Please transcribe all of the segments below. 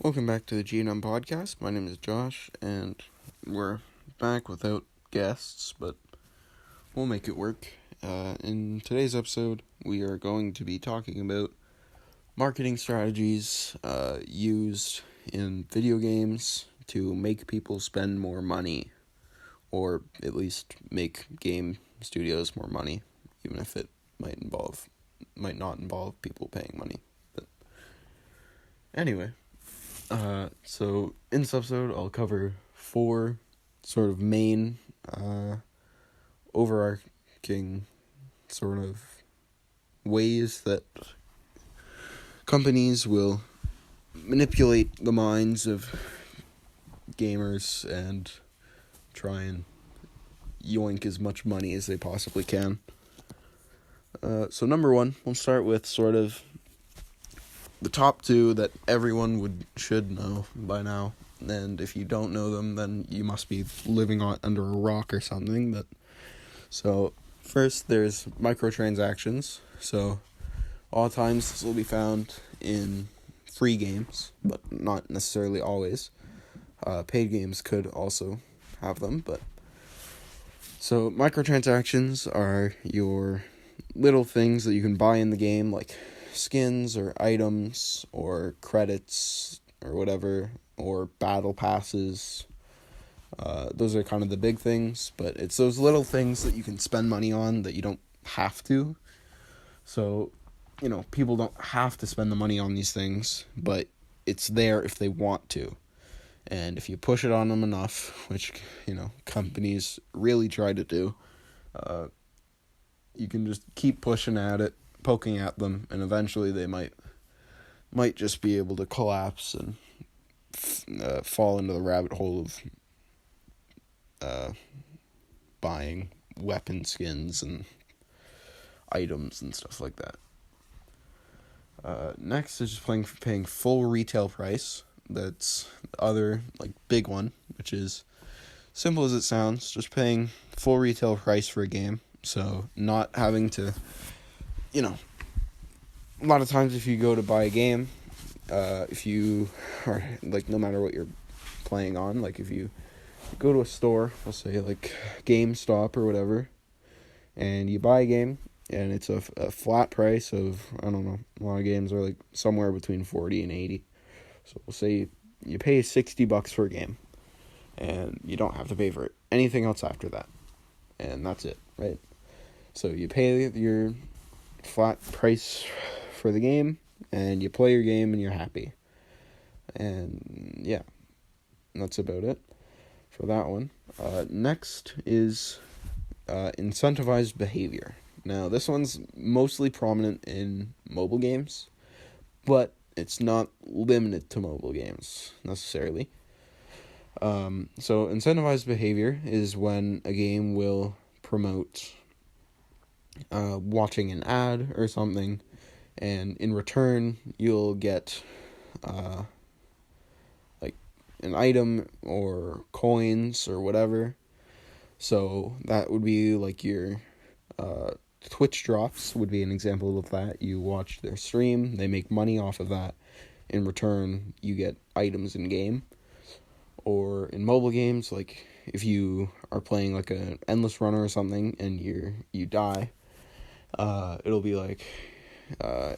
Welcome back to the GNM podcast. My name is Josh, and we're back without guests, but we'll make it work. In today's episode, we are going to be talking about marketing strategies used in video games to make people spend more money, or at least make game studios more money, even if it might not involve people paying money. But anyway. So in this episode, I'll cover 4 sort of main, overarching sort of ways that companies will manipulate the minds of gamers and try and yoink as much money as they possibly can. So number 1, we'll start with sort of the top 2 that everyone should know by now, and if you don't know them, then you must be living under a rock or something. So first, there's microtransactions. So all times this will be found in free games, but not necessarily always. Paid games could also have them, but so microtransactions are your little things that you can buy in the game, like skins or items or credits or whatever, or battle passes. Those are kind of the big things, but it's those little things that you can spend money on that you don't have to. So, people don't have to spend the money on these things, but it's there if they want to. And if you push it on them enough, which, companies really try to do, you can just keep pushing at it, poking at them, and eventually they might just be able to collapse and fall into the rabbit hole of buying weapon skins and items and stuff like that. Next is just paying full retail price. That's the other big one, which is simple as it sounds, just paying full retail price for a game. So not having to, a lot of times if you go to buy a game, if you are, no matter what you're playing on, if you go to a store, we'll say, GameStop or whatever, and you buy a game, and it's a flat price of, I don't know, a lot of games are, somewhere between 40 and 80, so we'll say you pay $60 for a game, and you don't have to pay for anything else after that, and that's it, right? So you pay your flat price for the game, and you play your game, and you're happy. And yeah, that's about it for that one. Next is incentivized behavior. Now, this one's mostly prominent in mobile games, but it's not limited to mobile games necessarily. So incentivized behavior is when a game will promote watching an ad or something, and in return you'll get an item or coins or whatever. So that would be your Twitch drops would be an example of that. You watch their stream, they make money off of that. In return, you get items in game. Or in mobile games, if you are playing an endless runner or something and you die, it'll be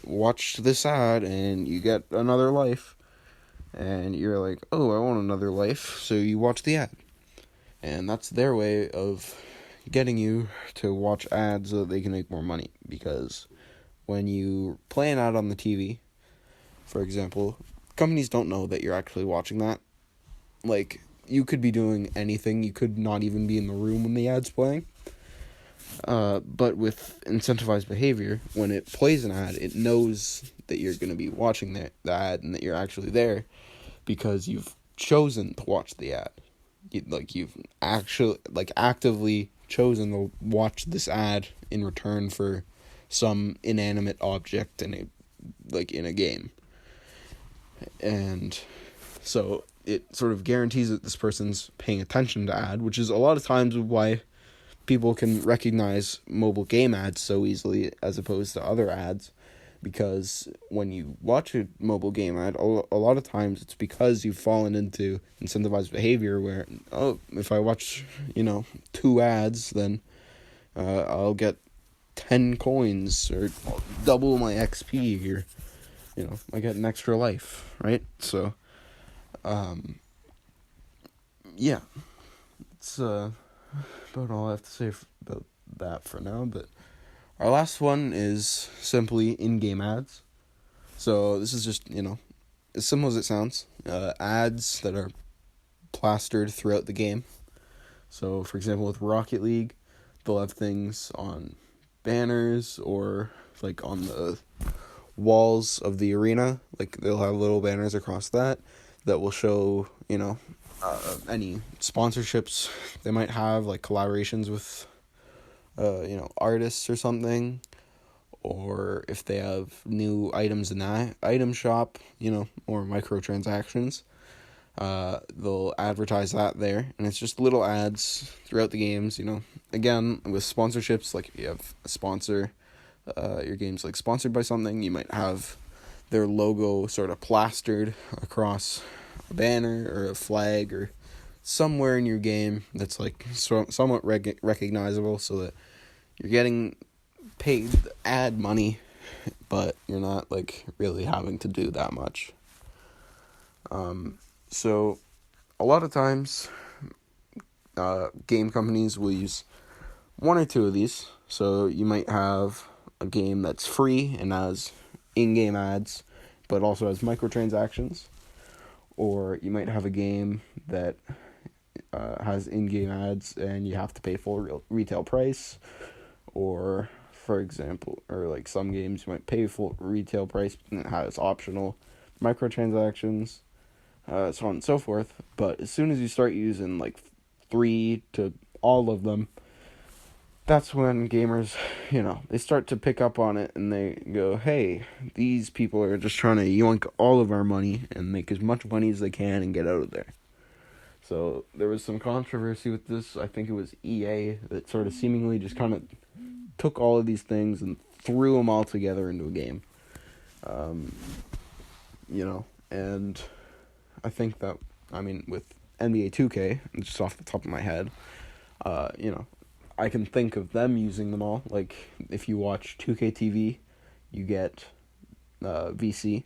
watch this ad and you get another life, and you're oh, I want another life, so you watch the ad, and that's their way of getting you to watch ads so that they can make more money. Because when you play an ad on the TV, for example, companies don't know that you're actually watching that. You could be doing anything, you could not even be in the room when the ad's playing, But with incentivized behavior, when it plays an ad, it knows that you're going to be watching the ad and that you're actually there because you've chosen to watch the ad. You've actually, actively chosen to watch this ad in return for some inanimate object in a game. And so it sort of guarantees that this person's paying attention to ad, which is a lot of times why people can recognize mobile game ads so easily as opposed to other ads, because when you watch a mobile game ad, a lot of times it's because you've fallen into incentivized behavior where, if I watch, 2 ads, then I'll get 10 coins or double my XP, or, I get an extra life, right? So, yeah, it's about all I have to say about that for now, but our last one is simply in-game ads. So this is just, as simple as it sounds, ads that are plastered throughout the game. So, for example, with Rocket League, they'll have things on banners or, on the walls of the arena. They'll have little banners across that will show, any sponsorships they might have, collaborations with, artists or something, or if they have new items in that item shop, or microtransactions, they'll advertise that there, and it's just little ads throughout the games, again, with sponsorships, if you have a sponsor, your game's, sponsored by something, you might have their logo sort of plastered across a banner or a flag or somewhere in your game that's somewhat recognizable, so that you're getting paid ad money, but you're not really having to do that much. So a lot of times game companies will use 1 or 2 of these. So you might have a game that's free and has in-game ads, but also has microtransactions, or you might have a game that has in-game ads and you have to pay full retail price, or, for example, or some games you might pay full retail price and it has optional microtransactions, so on and so forth. But as soon as you start using 3 to all of them, that's when gamers, they start to pick up on it and they go, hey, these people are just trying to yoink all of our money and make as much money as they can and get out of there. So there was some controversy with this. I think it was EA that sort of seemingly just kind of took all of these things and threw them all together into a game. And I think that, with NBA 2K, just off the top of my head, I can think of them using them all. If you watch 2K TV, you get VC.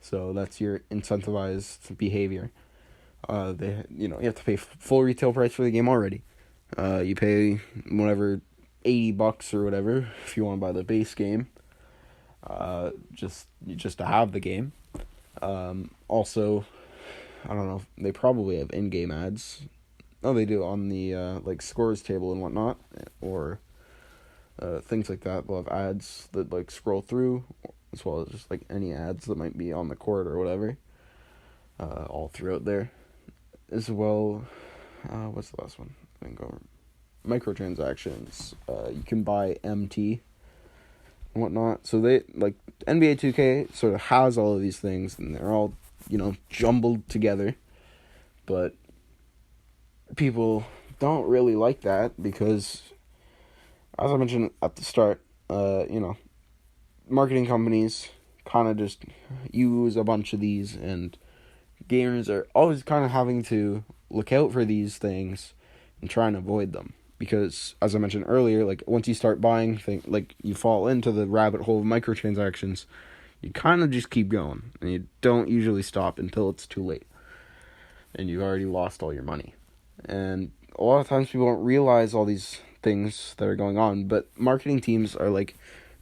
So that's your incentivized behavior. You have to pay full retail price for the game already. You pay whatever, $80 or whatever if you want to buy the base game. Just to have the game. Also, I don't know, they probably have in-game ads. Oh, they do on the scores table and whatnot, or things like that. They'll have ads that scroll through, as well as just any ads that might be on the court or whatever. All throughout there, as well. What's the last one? I think microtransactions. You can buy MT and whatnot. So they NBA 2K sort of has all of these things, and they're all jumbled together, but people don't really like that because, as I mentioned at the start, marketing companies kind of just use a bunch of these, and gamers are always kind of having to look out for these things and try and avoid them. Because, as I mentioned earlier, once you start buying things, you fall into the rabbit hole of microtransactions, you kind of just keep going, and you don't usually stop until it's too late, and you've already lost all your money. And a lot of times people don't realize all these things that are going on, but marketing teams are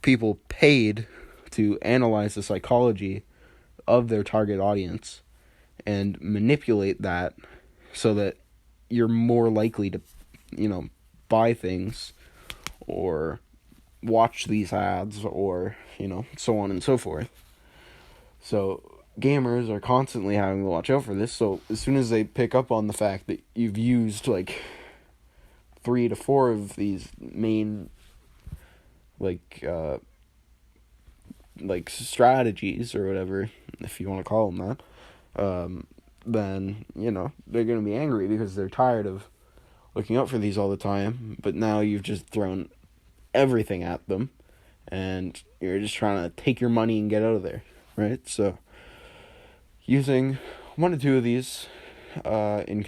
people paid to analyze the psychology of their target audience and manipulate that so that you're more likely to, buy things or watch these ads, or, so on and so forth. So gamers are constantly having to watch out for this. So as soon as they pick up on the fact that you've used like 3 to 4 of these main like strategies or whatever, if you want to call them that, then they're going to be angry because they're tired of looking out for these all the time. But now you've just thrown everything at them, and you're just trying to take your money and get out of there, right? So using 1 or 2 of these in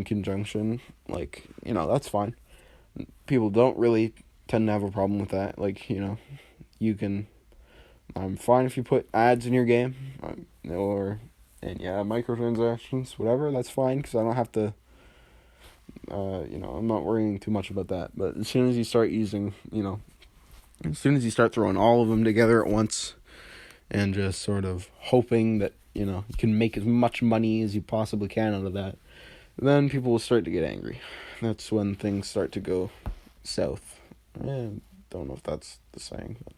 conjunction, that's fine. People don't really tend to have a problem with that. You can. I'm fine if you put ads in your game, microtransactions, whatever. That's fine, because I don't have to. I'm not worrying too much about that. But as soon as you start using, as soon as you start throwing all of them together at once, and just sort of hoping that you can make as much money as you possibly can out of that, then people will start to get angry. That's when things start to go south. I don't know if that's the saying, but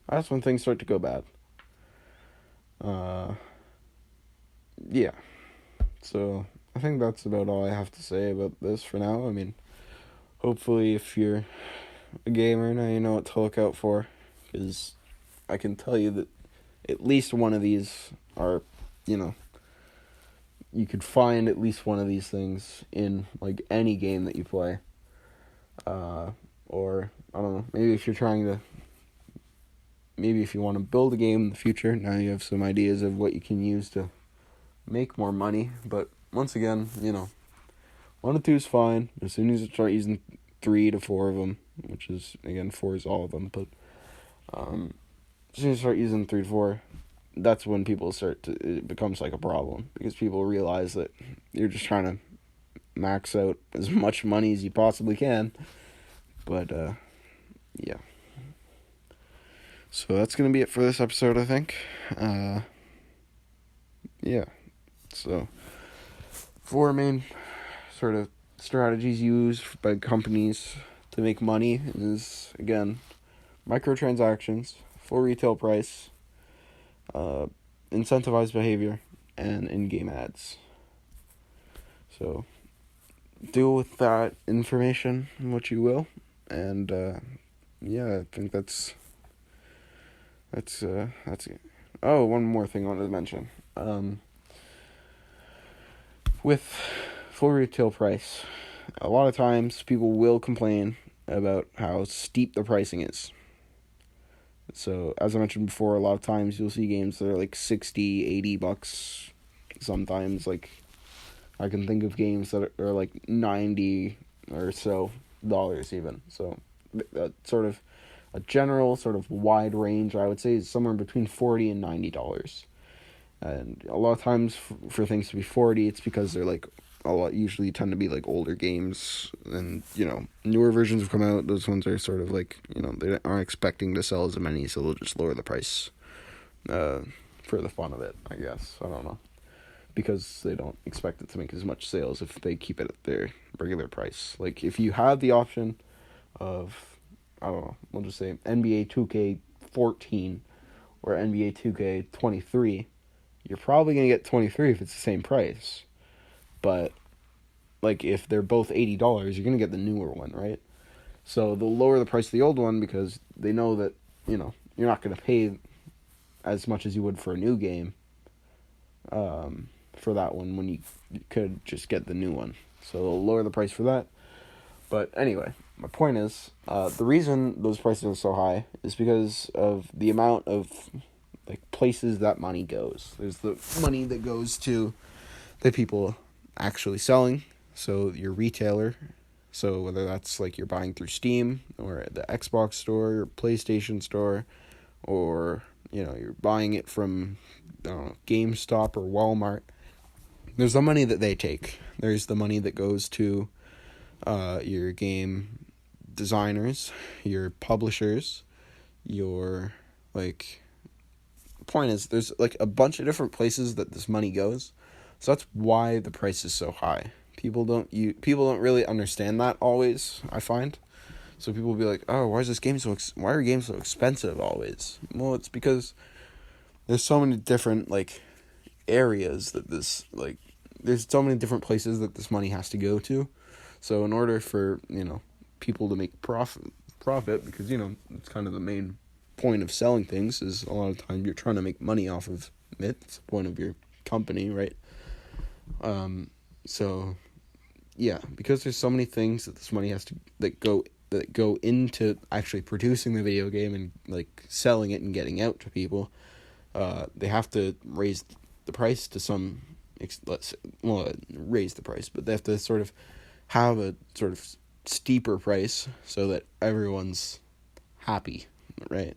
that's when things start to go bad. Yeah. So I think that's about all I have to say about this for now. I mean, hopefully if you're a gamer now, you know what to look out for, because I can tell you that at least one of these are, you could find at least one of these things in any game that you play. Or I don't know, maybe if you want to build a game in the future, now you have some ideas of what you can use to make more money. But once again, 1 or 2 is fine. As soon as you start using 3 to 4 of them, which is, again, 4 is all of them, but as soon as you start using 3 to 4, that's when it becomes like a problem, because people realize that you're just trying to max out as much money as you possibly can. But, yeah. So that's going to be it for this episode, I think. Yeah. So 4 main sort of strategies used by companies to make money is, again, microtransactions, full retail price, incentivized behavior, and in-game ads. So deal with that information what you will, and I think that's it. Oh, one more thing I wanted to mention. With full retail price, a lot of times people will complain about how steep the pricing is. So, as I mentioned before, a lot of times you'll see games that are like $60, $80. Sometimes, I can think of games that are like $90 or so dollars even. So, that sort of a general sort of wide range, I would say, is somewhere between $40 and $90. And a lot of times for things to be $40, it's because they're usually tend to be older games, and newer versions have come out. Those ones are sort of they aren't expecting to sell as many, so they'll just lower the price for the fun of it, I guess. I don't know, because they don't expect it to make as much sales if they keep it at their regular price. If you have the option of, I don't know, we'll just say NBA 2K14 or NBA 2K23, you're probably going to get 23 if it's the same price. But, if they're both $80, you're going to get the newer one, right? So they'll lower the price of the old one because they know that, you're not going to pay as much as you would for a new game for that one when you could just get the new one. So they'll lower the price for that. But anyway, my point is, the reason those prices are so high is because of the amount of places that money goes. There's the money that goes to the people actually selling, so your retailer. So whether that's you're buying through Steam or the Xbox store or PlayStation store, or you're buying it from GameStop or Walmart, there's the money that they take. There's the money that goes to your game designers, your publishers, your point is, there's a bunch of different places that this money goes. So that's why the price is so high. People don't really understand that always, I find. So people will be like, oh, why are games so expensive always? Well, it's because there's so many different, like, areas that there's so many different places that this money has to go to. So in order for, people to make profit, because, it's kind of the main point of selling things, is a lot of time you're trying to make money off of it. It's the point of your company, right? So yeah, because there's so many things that this money has to that go into actually producing the video game and, like, selling it and getting out to people. They have to raise the price to some raise the price, but they have to sort of have a sort of steeper price so that everyone's happy, right?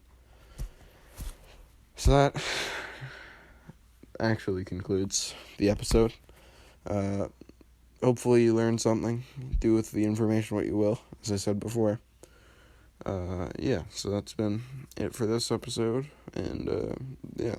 So that actually concludes the episode. Hopefully you learned something. Do with the information what you will, as I said before. So that's been it for this episode, and yeah.